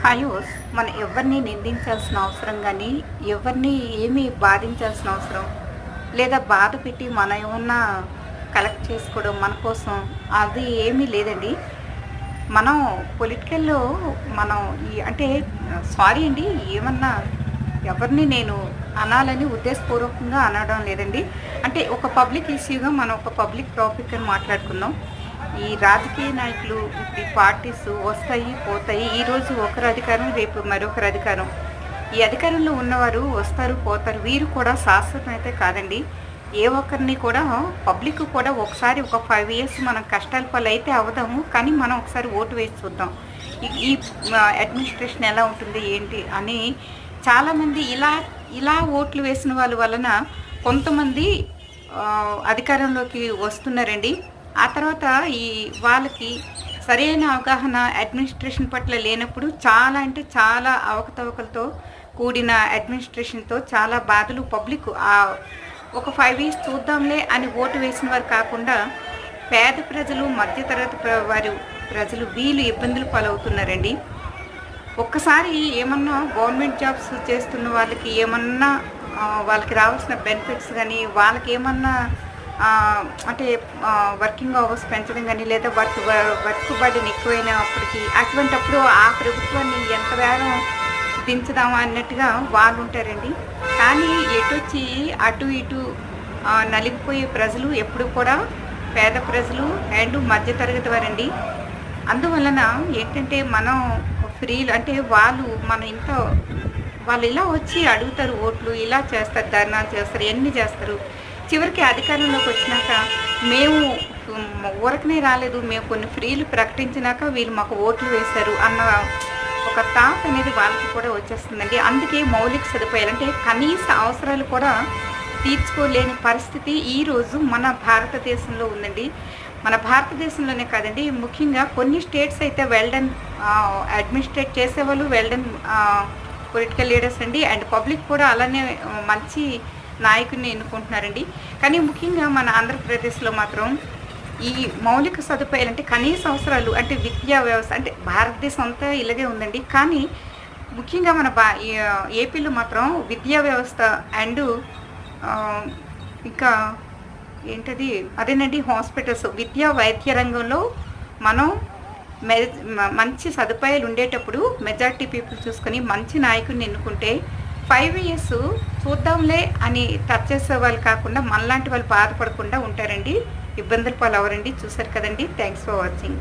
హాయోస్ మనం ఎవరిని నిందించాల్సిన అవసరం కానీ ఎవరిని ఏమీ బాధించాల్సిన అవసరం లేదా బాధ పెట్టి మనం ఏమన్నా కలెక్ట్ చేసుకోవడం మన కోసం అది ఏమీ లేదండి. మనం పొలిటికల్లో మనం అంటే సారీ అండి, ఏమన్నా ఎవరిని నేను అనాలని ఉద్దేశపూర్వకంగా అనడం లేదండి. అంటే ఒక పబ్లిక్ ఇష్యూగా మనం ఒక పబ్లిక్ టాపిక్ అని మాట్లాడుకుందాం. ఈ రాజకీయ నాయకులు, ఈ పార్టీస్ వస్తాయి పోతాయి. ఈరోజు ఒకరు అధికారం, రేపు మరొకరు అధికారం. ఈ అధికారంలో ఉన్నవారు వస్తారు పోతారు. వీరు కూడా శాశ్వతం అయితే కాదండి. ఏ ఒక్కరిని కూడా పబ్లిక్ కూడా ఒకసారి ఒక 5 years మనం కష్టాల పాలు అయితే అవుదాము, కానీ మనం ఒకసారి ఓటు వేసి చూద్దాం ఈ అడ్మినిస్ట్రేషన్ ఎలా ఉంటుంది ఏంటి అని. చాలామంది ఇలా ఓట్లు వేసిన వాళ్ళ వలన కొంతమంది అధికారంలోకి వస్తున్నారండి. ఆ తర్వాత వాళ్ళకి సరైన అవగాహన అడ్మినిస్ట్రేషన్ పట్ల లేనప్పుడు చాలా అంటే చాలా అవకతవకలతో కూడిన అడ్మినిస్ట్రేషన్తో చాలా బాధలు పబ్లిక్ ఒక 5 years చూద్దాంలే అని ఓటు వేసిన వారు కాకుండా పేద ప్రజలు, మధ్యతరగతి ప్రజలు వీళ్ళు ఇబ్బందులు పాలవుతున్నారండి. ఒక్కసారి ఏమన్నా గవర్నమెంట్ జాబ్స్ చేస్తున్న వాళ్ళకి ఏమన్నా వాళ్ళకి రావాల్సిన బెనిఫిట్స్ కానీ, వాళ్ళకి ఏమన్నా అంటే వర్కింగ్ అవర్స్ పెంచడం కానీ, లేదా వర్క్ బర్డెన్ ఎక్కువైనప్పటికీ అటువంటప్పుడు ఆ ప్రభుత్వాన్ని ఎంత వేగం దించుదామా అన్నట్టుగా వాళ్ళు ఉంటారండి. కానీ ఎటొచ్చి అటు ఇటు నలిగిపోయే ప్రజలు ఎప్పుడు కూడా పేద ప్రజలు అండ్ మధ్యతరగతి వారండి. అందువలన ఏంటంటే మనం ఫ్రీలు అంటే వాళ్ళు ఇలా వచ్చి అడుగుతారు ఓట్లు, ఇలా చేస్తారు, ధర్నాలు చేస్తారు, ఎన్ని చేస్తారు. చివరికి అధికారంలోకి వచ్చినాక మేము ఊరకనే రాలేదు, మేము కొన్ని ఫ్రీలు ప్రకటించినాక వీళ్ళు మాకు ఓట్లు వేశారు అన్న ఒక థాట్ అనేది వాళ్ళకి కూడా వచ్చేస్తుందండి. అందుకే మౌలిక సదుపాయాలు అంటే కనీస అవసరాలు కూడా తీర్చుకోలేని పరిస్థితి ఈరోజు మన భారతదేశంలో ఉందండి. మన భారతదేశంలోనే కాదండి, ముఖ్యంగా కొన్ని స్టేట్స్ అయితే వెల్డన్ అడ్మినిస్ట్రేట్ చేసేవాళ్ళు, వెల్డన్ పొలిటికల్ లీడర్స్ అండి. అండ్ పబ్లిక్ కూడా అలానే మంచి నాయకుడిని ఎన్నుకుంటున్నారండి. కానీ ముఖ్యంగా మన ఆంధ్రప్రదేశ్లో మాత్రం ఈ మౌలిక సదుపాయాలు అంటే కనీస అవసరాలు అంటే విద్యా వ్యవస్థ అంటే భారతదేశం అంతా ఇలాగే ఉందండి. కానీ ముఖ్యంగా మన ఏపీలో మాత్రం విద్యా వ్యవస్థ అండ్ ఇంకా ఏంటది అదేనండి హాస్పిటల్స్, విద్యా వైద్య రంగంలో మనం మంచి సదుపాయాలు ఉండేటప్పుడు మెజారిటీ పీపుల్ చూసుకొని మంచి నాయకుడిని ఎన్నుకుంటే 5 years చూద్దాంలే అని టచ్ చేసే వాళ్ళు కాకుండా మనలాంటి వాళ్ళు బాధపడకుండా ఉంటారండి, ఇబ్బందులు పాలు అవరండి. చూసారు కదండి. Thanks for watching.